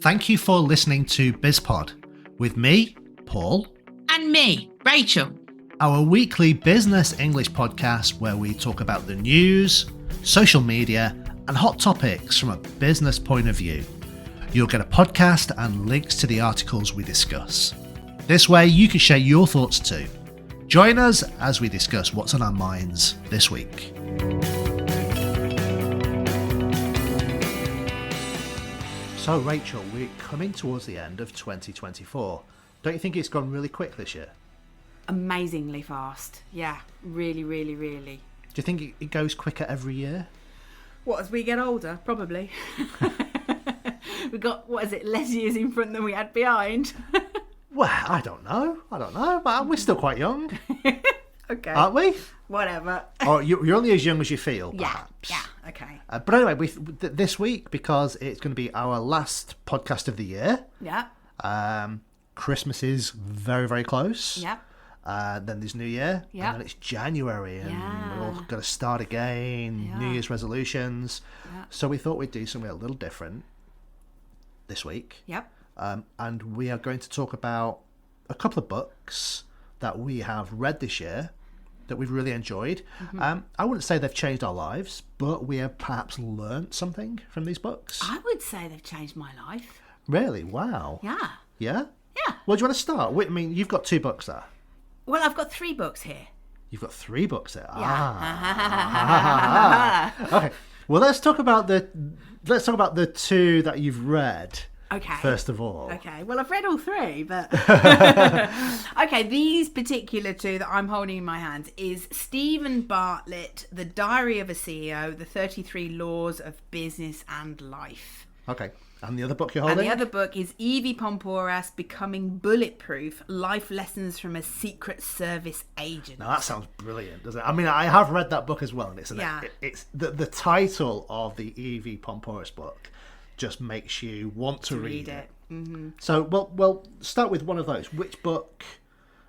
Thank you for listening to BizPod with me, Paul. And me, Rachel. Our weekly business English podcast where we talk about the news, social media, and hot topics from a business point of view. You'll get a podcast and links to the articles we discuss. This way you can share your thoughts too. Join us as we discuss what's on our minds this week. So Rachel, we're coming towards the end of 2024. Don't you think it's gone really quick this year? Amazingly fast. Yeah, really. Do you think it goes quicker every year? What, as we get older? Probably. We've got, less years in front than we had behind. Well, I don't know, but we're still quite young. Okay. Aren't we? Whatever. Oh, you're only as young as you feel, perhaps. Yeah, okay. But anyway, this week, because it's going to be our last podcast of the year. Yeah. Christmas is very, very close. Yeah. Then there's New Year. Yeah. And then it's January, and we're all going to start again. Yeah. New Year's resolutions. Yeah. So we thought we'd do something a little different this week. Yep. And we are going to talk about a couple of books that we have read this year that we've really enjoyed. Mm-hmm. I wouldn't say they've changed our lives, but we have perhaps learnt something from these books. I would say they've changed my life. Really? Wow. Yeah. Yeah? Yeah. Well, do you want to start? I mean, you've got 2 books there. Well, I've got 3 books here. You've got 3 books there. Yeah. Okay. Well, let's talk about the 2 that you've read. Okay. First of all. Okay. Well, I've read all 3, but okay. These particular 2 that I'm holding in my hands is Stephen Bartlett, The Diary of a CEO: The 33 Laws of Business and Life. Okay. And the other book you're holding? And the other book is Evie Pomporas, Becoming Bulletproof: Life Lessons from a Secret Service Agent. Now that sounds brilliant, doesn't it? I mean, I have read that book as well, and it's the title of the Evie Pomporas book just makes you want to read it. Mm-hmm. So, well, start with one of those. Which book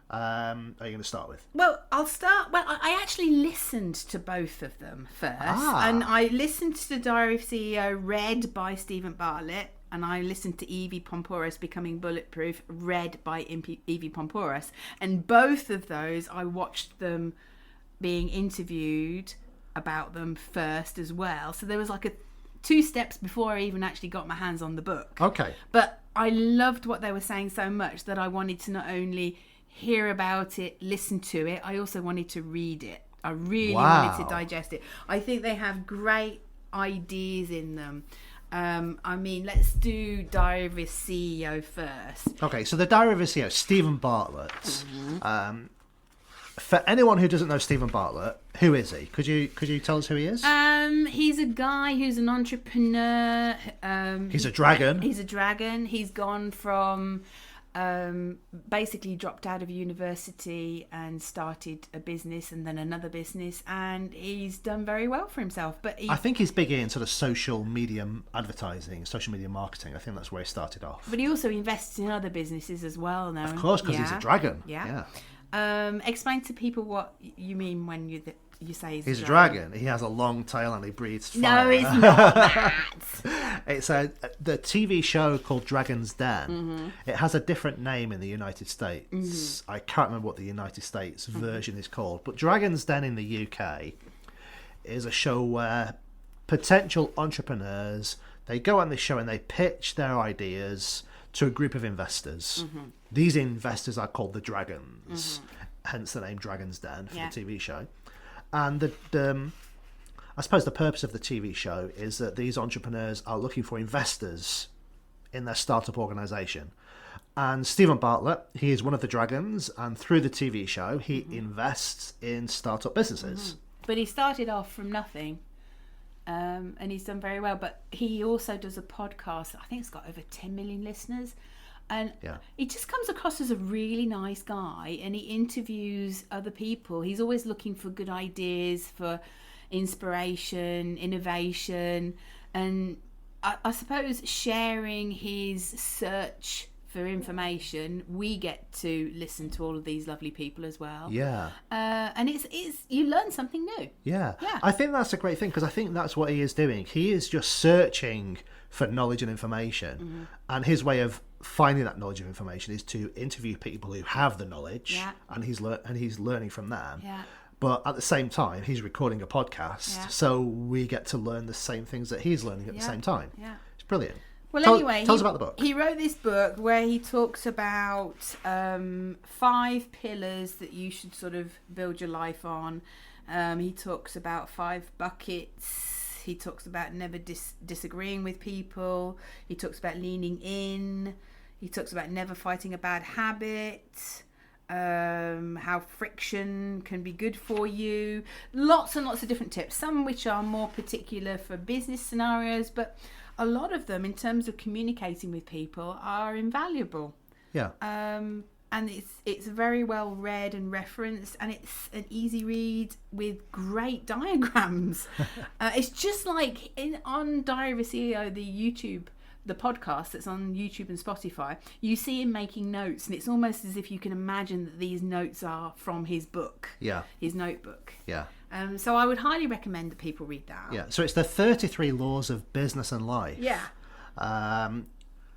are you going to start with? Well, I'll start. Well, I actually listened to both of them first, and I listened to The Diary of a CEO, read by Stephen Bartlett, and I listened to Evie Pomporas, Becoming Bulletproof, read by Evie Pomporas, and both of those I watched them being interviewed about them first as well. So there was like 2 steps before I even actually got my hands on the book. Okay. But I loved what they were saying so much that I wanted to not only hear about it, listen to it, I also wanted to read it. I really wanted to digest it. I think they have great ideas in them. I mean, let's do Diary of a CEO first. Okay, so the Diary of a CEO, Stephen Bartlett. Mm-hmm. For anyone who doesn't know Stephen Bartlett, who is he? Could you tell us who he is? He's a guy who's an entrepreneur. He's a dragon. He's a dragon. He's gone from basically dropped out of university and started a business and then another business, and he's done very well for himself. But I think he's big in sort of social media advertising, social media marketing. I think that's where he started off. But he also invests in other businesses as well now. Of course, because he's a dragon. Yeah. Explain to people what you mean when you say he's a dragon. He has a long tail and he breathes fire. No, it's not that. It's the TV show called Dragon's Den. Mm-hmm. It has a different name in the United States. Mm-hmm. I can't remember what the United States version is called. But Dragon's Den in the UK is a show where potential entrepreneurs, they go on this show and they pitch their ideas to a group of investors. Mm-hmm. These investors are called the Dragons, hence the name Dragon's Den for the TV show. And I suppose the purpose of the TV show is that these entrepreneurs are looking for investors in their startup organisation. And Stephen Bartlett, he is one of the Dragons, and through the TV show, he invests in startup businesses. But he started off from nothing. And he's done very well, but he also does a podcast. I think it's got over 10 million listeners, and he just comes across as a really nice guy, and he interviews other people. He's always looking for good ideas, for inspiration, innovation, and I suppose sharing his search for information, we get to listen to all of these lovely people as well. Yeah. And it's you learn something new. Yeah. Yeah. I think that's a great thing, because I think that's what he is doing. He is just searching for knowledge and information, and his way of finding that knowledge and information is to interview people who have the knowledge, Yeah. and he's learning from them. Yeah. But at the same time, he's recording a podcast, Yeah. so we get to learn the same things that he's learning at the same time. Yeah. It's brilliant. Well, Tell us about the book. He wrote this book where he talks about 5 pillars that you should sort of build your life on. He talks about 5 buckets. He talks about never disagreeing with people. He talks about leaning in. He talks about never fighting a bad habit. How friction can be good for you. Lots and lots of different tips. Some which are more particular for business scenarios, but a lot of them, in terms of communicating with people, are invaluable. Yeah. And it's very well read and referenced, and it's an easy read with great diagrams. It's just like on Diary of a CEO, the podcast that's on YouTube and Spotify, you see him making notes, and it's almost as if you can imagine that these notes are from his book, his notebook. Yeah. So I would highly recommend that people read that. Yeah. So it's the 33 Laws of Business and Life. Yeah.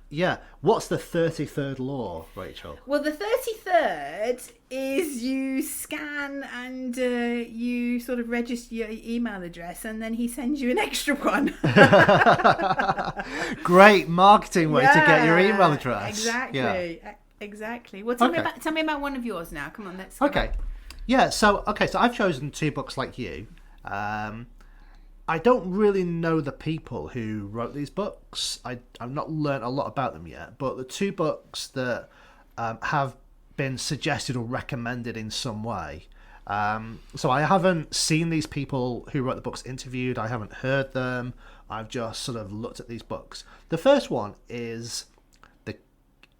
Yeah. What's the 33rd law, Rachel? Well, the 33rd is you scan and you sort of register your email address, and then he sends you an extra one. Great marketing way to get your email address. Exactly. Yeah. Exactly. Well, tell me about one of yours now. Come on, let's go. Okay. Yeah. So I've chosen 2 books like you. I don't really know the people who wrote these books. I've not learned a lot about them yet, but the 2 books that have been suggested or recommended in some way. So I haven't seen these people who wrote the books interviewed. I haven't heard them. I've just sort of looked at these books. The first one is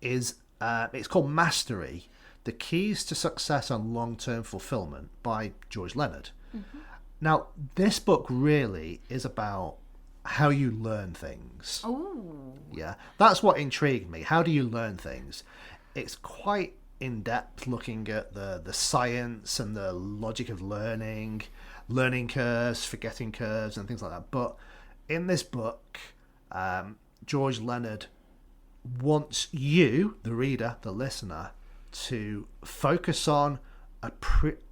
it's called Mastery: The Keys to Success and Long-Term Fulfillment by George Leonard. Mm-hmm. Now, this book really is about how you learn things. Oh. Yeah, that's what intrigued me. How do you learn things? It's quite in-depth, looking at the science and the logic of learning curves, forgetting curves, and things like that. But in this book, George Leonard wants you, the reader, the listener, to focus on,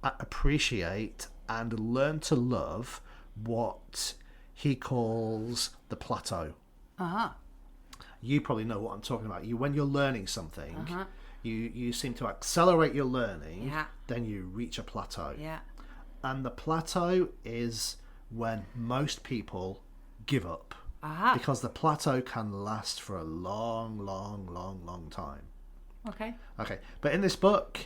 appreciate, and learn to love what he calls the plateau. Uh-huh. You probably know what I'm talking about. When you're learning something, you seem to accelerate your learning, then you reach a plateau. Yeah. And the plateau is when most people give up. Uh-huh. Because the plateau can last for a long, long, long, long time. Okay. But in this book,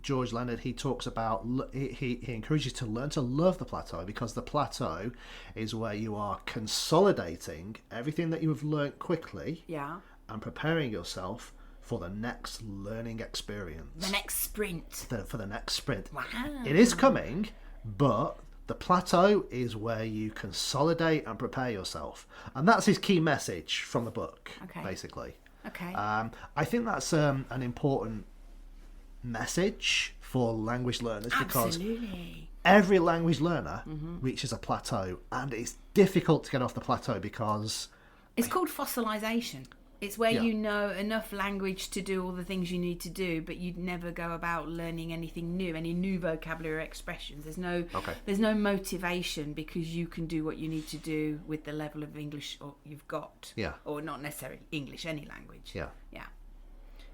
George Leonard, he talks about, he encourages you to learn to love the plateau, because the plateau is where you are consolidating everything that you have learned quickly, and preparing yourself for the next learning experience. The next sprint. For the next sprint. Wow. It is coming, but the plateau is where you consolidate and prepare yourself. And that's his key message from the book, basically. Okay. I think that's an important message for language learners, because every language learner reaches a plateau, and it's difficult to get off the plateau because it's called fossilization. It's where you know enough language to do all the things you need to do, but you'd never go about learning anything new, any new vocabulary or expressions. There's no motivation, because you can do what you need to do with the level of English you've got. Yeah. Or not necessarily English, any language. Yeah.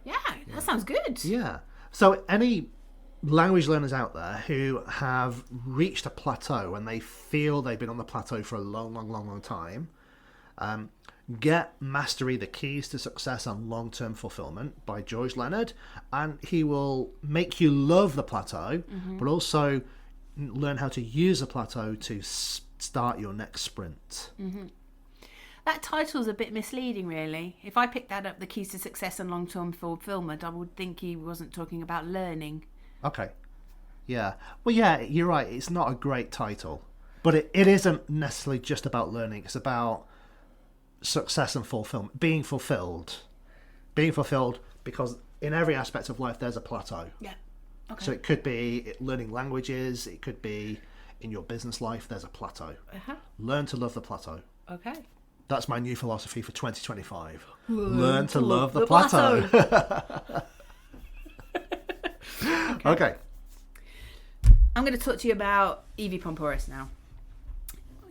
That sounds good. Yeah. So any language learners out there who have reached a plateau and they feel they've been on the plateau for a long, long, long, long time, get Mastery: The Keys to Success and Long-Term Fulfillment by George Leonard, and he will make you love the plateau, but also learn how to use the plateau to start your next sprint. That title's a bit misleading, really. If I picked that up, The Keys to Success and Long-Term Fulfillment, I would think he wasn't talking about learning. Okay. Yeah. Well, yeah, you're right. It's not a great title, but it isn't necessarily just about learning. It's about success and fulfillment, being fulfilled. being fulfilled, because in every aspect of life there's a plateau. Yeah. Okay. So it could be learning languages, it could be in your business life, there's a plateau. Learn to love the plateau. Okay. That's my new philosophy for 2025. Learn to love the plateau. Okay. I'm going to talk to you about Evie Pomporis now.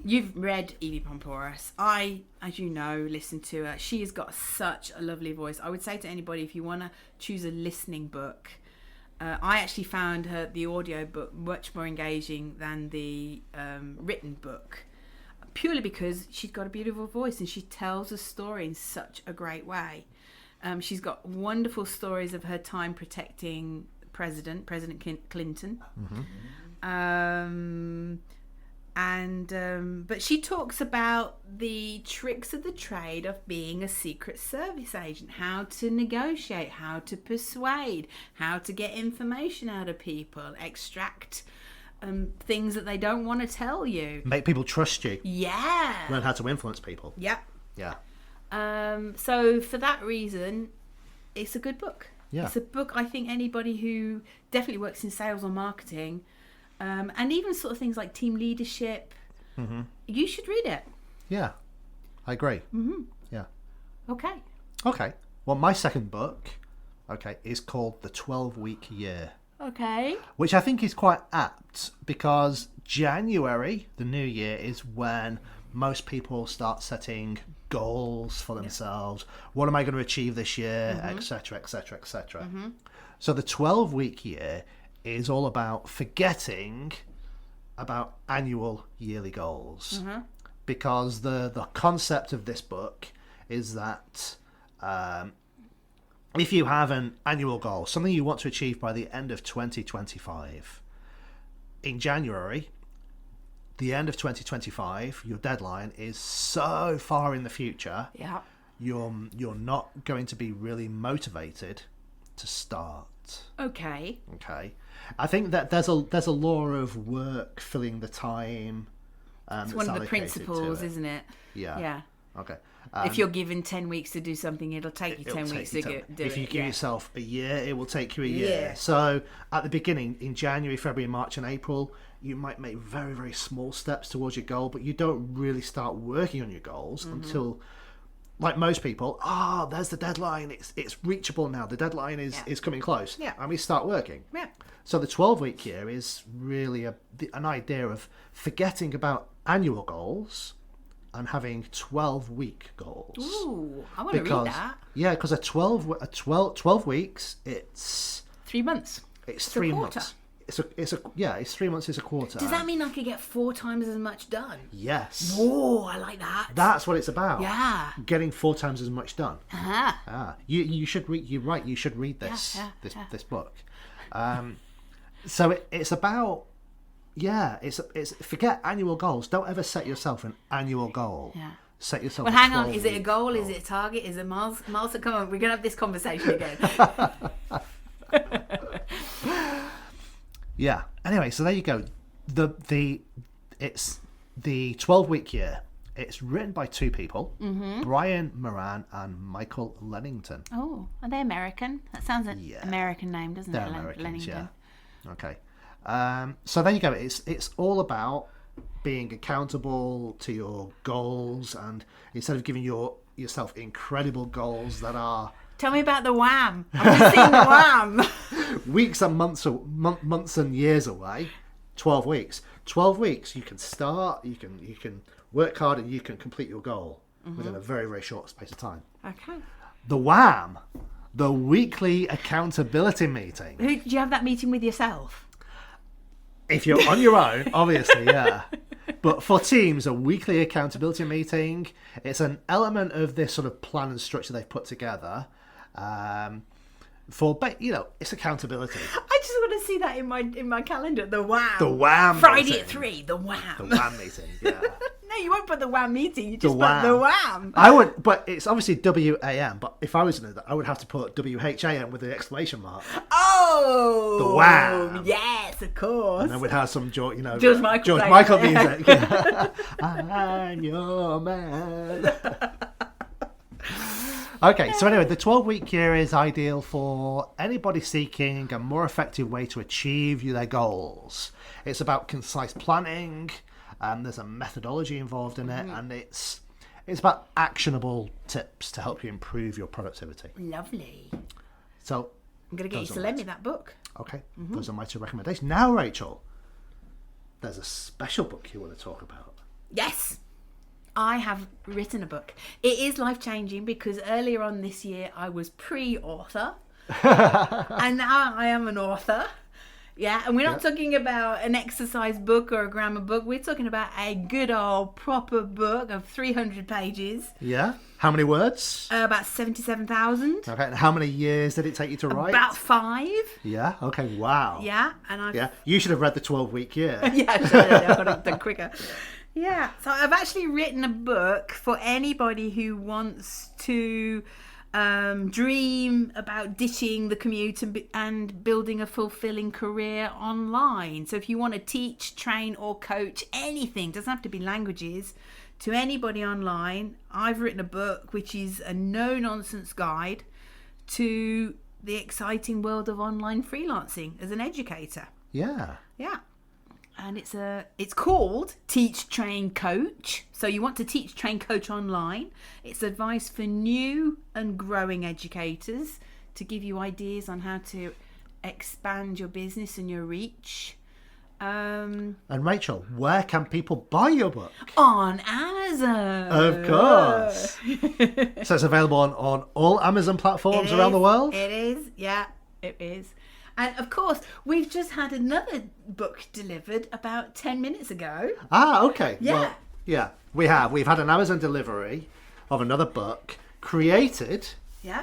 You've read Evie Pomporis. I, as you know, listen to her. She has got such a lovely voice. I would say to anybody, if you want to choose a listening book, I actually found the audio book much more engaging than the written book, purely because she's got a beautiful voice and she tells a story in such a great way. She's got wonderful stories of her time protecting President Clinton. But she talks about the tricks of the trade of being a Secret Service agent, how to negotiate, how to persuade, how to get information out of people, extract things that they don't want to tell you. Make people trust you. Yeah. Learn how to influence people. Yep. Yeah. So for that reason, it's a good book. Yeah. It's a book I think anybody who definitely works in sales or marketing, and even sort of things like team leadership, you should read it. Yeah. I agree. Yeah. Okay. Okay. Well, my second book, is called The 12-Week Year. Okay. Which I think is quite apt because January, the new year, is when most people start setting goals for themselves. What am I going to achieve this year, etc., etc., etc. So the 12-week year is all about forgetting about annual yearly goals, because the concept of this book is that if you have an annual goal, something you want to achieve by the end of 2025, in January, the end of 2025, your deadline is so far in the future, you're not going to be really motivated to start. Okay. I think that there's a law of work filling the time. It's one of the principles, isn't it? Yeah. Okay. If you're given 10 weeks to do something, it'll take you 10 weeks to do it. If you give yourself a year, it will take you a year. Yeah. So at the beginning, in January, February, March and April, you might make very, very small steps towards your goal, but you don't really start working on your goals until, like most people, there's the deadline. It's reachable now. The deadline is coming close. Yeah. And we start working. Yeah. So the 12-week year is really an idea of forgetting about annual goals and having 12-week goals. Ooh, I want to read that. Yeah, because 12 weeks, it's 3 months. It's 3 months. It's 3 months is a quarter. Does that mean I could get 4 times as much done? Yes. Whoa, I like that. That's what it's about. Yeah. Getting 4 times as much done. You should read. You're right. You should read this this book. So it's about. Yeah, it's forget annual goals. Don't ever set yourself an annual goal. Yeah. Set yourself. Well, hang on. Is it a goal? Is it a target? Is it miles? Miles, come on. We're gonna have this conversation again. Yeah. Anyway, so there you go. It's the 12-week year. It's written by 2 people, Brian Moran and Michael Lennington. Oh, are they American? That sounds an American name, doesn't They're it? Americans, Lennington. yeah. Okay. So there you go. It's all about being accountable to your goals, and instead of giving yourself incredible goals that are... Tell me about the Wham. I've just seen the Wham. Weeks and months and years away. 12 weeks. 12 weeks. You can start. You can work hard, and you can complete your goal within a very, very short space of time. Okay. The Wham. The weekly accountability meeting. Did you have that meeting with yourself? If you're on your own, obviously, yeah. But for teams, a weekly accountability meeting, it's an element of this sort of plan and structure they've put together. It's accountability. I just want to see that in my calendar. The Wham. The Wham. Friday meeting. at 3. The Wham. The Wham meeting. Yeah. No, you won't put the Wham meeting. You just put the Wham. I would, but it's obviously WAM. But if I was to do that, I would have to put WHAM with an exclamation mark. Oh, the Wham. Yes, of course. And then we'd have some George Michael music. Yeah. I'm your man. Okay, so anyway, the 12-week year is ideal for anybody seeking a more effective way to achieve their goals. It's about concise planning, there's a methodology involved in it, and it's about actionable tips to help you improve your productivity. Lovely. So I'm going to get you to lend me that book. Okay, those are my two recommendations. Now, Rachel, there's a special book you want to talk about. Yes. I have written a book. It is life-changing because earlier on this year I was pre-author and now I am an author. Yeah, and we're not talking about an exercise book or a grammar book. We're talking about a good old proper book of 300 pages. Yeah? How many words? About 77,000. Okay, and how many years did it take you to write? About 5. Yeah, okay, wow. Yeah, and I've... Yeah, you should have read the 12-week year. Yeah, I should have. I could have done quicker. Yeah, so I've actually written a book for anybody who wants to dream about ditching the commute and building a fulfilling career online. So if you want to teach, train or coach anything, doesn't have to be languages, to anybody online, I've written a book which is a no-nonsense guide to the exciting world of online freelancing as an educator. Yeah. Yeah. And it's called Teach, Train, Coach. So you want to teach, train, coach online. It's advice for new and growing educators to give you ideas on how to expand your business and your reach. And Rachel, where can people buy your book? On Amazon. Of course. So it's available on all Amazon platforms around the world? It is. Yeah, it is. And of course, we've just had another book delivered about 10 minutes ago. Ah, okay. Yeah. Well, yeah, we have. We've had an Amazon delivery of another book created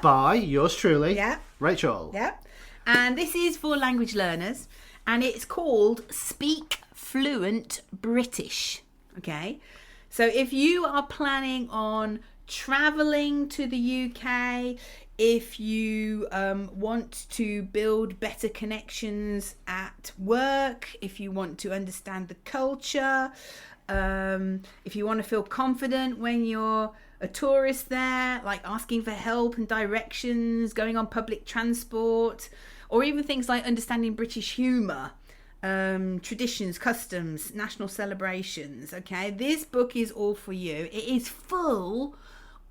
by yours truly, Rachel. Yeah. And this is for language learners. And it's called Speak Fluent British. Okay. So if you are planning on traveling to the UK, if you want to build better connections at work, if you want to understand the culture, if you want to feel confident when you're a tourist there, like asking for help and directions, going on public transport, or even things like understanding British humour, traditions, customs, national celebrations. Okay, this book is all for you. It is full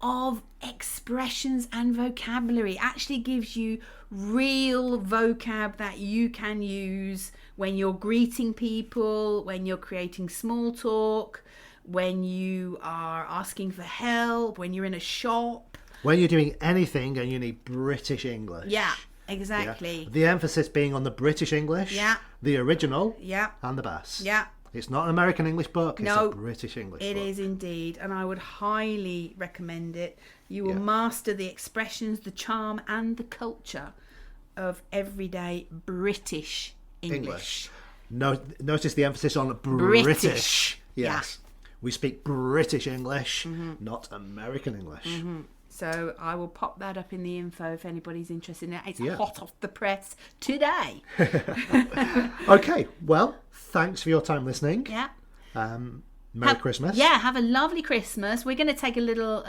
of expressions and vocabulary. It actually gives you real vocab that you can use when you're greeting people, when you're creating small talk, when you are asking for help, when you're in a shop. When you're doing anything and you need British English. Yeah, exactly. Yeah. The emphasis being on the British English, the original, and the best. Yeah. It's not an American English book, it's a British English book. It is indeed, and I would highly recommend it. You will master the expressions, the charm, and the culture of everyday British English. Notice the emphasis on British. Yes. Yeah. We speak British English, not American English. So I will pop that up in the info if anybody's interested in it. It's hot off the press today. Okay, well, thanks for your time listening. Yeah. Merry Christmas. Yeah, have a lovely Christmas. We're going to take a little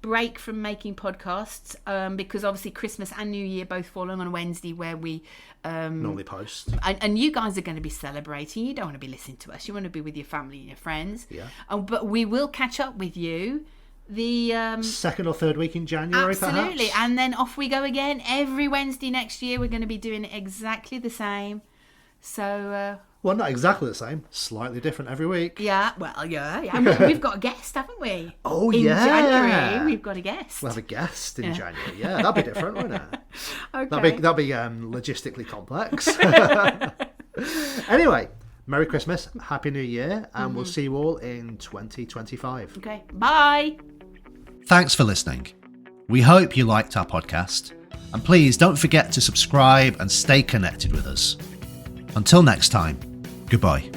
break from making podcasts because obviously Christmas and New Year both fall on a Wednesday where we normally post. And you guys are going to be celebrating. You don't want to be listening to us. You want to be with your family and your friends. Yeah. But we will catch up with you the second or third week in January, absolutely, perhaps. And then off we go again every Wednesday next year. We're going to be doing exactly the same. So well, not exactly the same, slightly different every week. Yeah, well, yeah. We've got a guest, haven't we? Oh, in January, we've got a guest. We'll have a guest in January. Yeah, that'll be different, won't it? Okay. That'll be logistically complex. Anyway, Merry Christmas, Happy New Year, and we'll see you all in 2025. Okay, bye. Thanks for listening. We hope you liked our podcast, and please don't forget to subscribe and stay connected with us. Until next time, goodbye.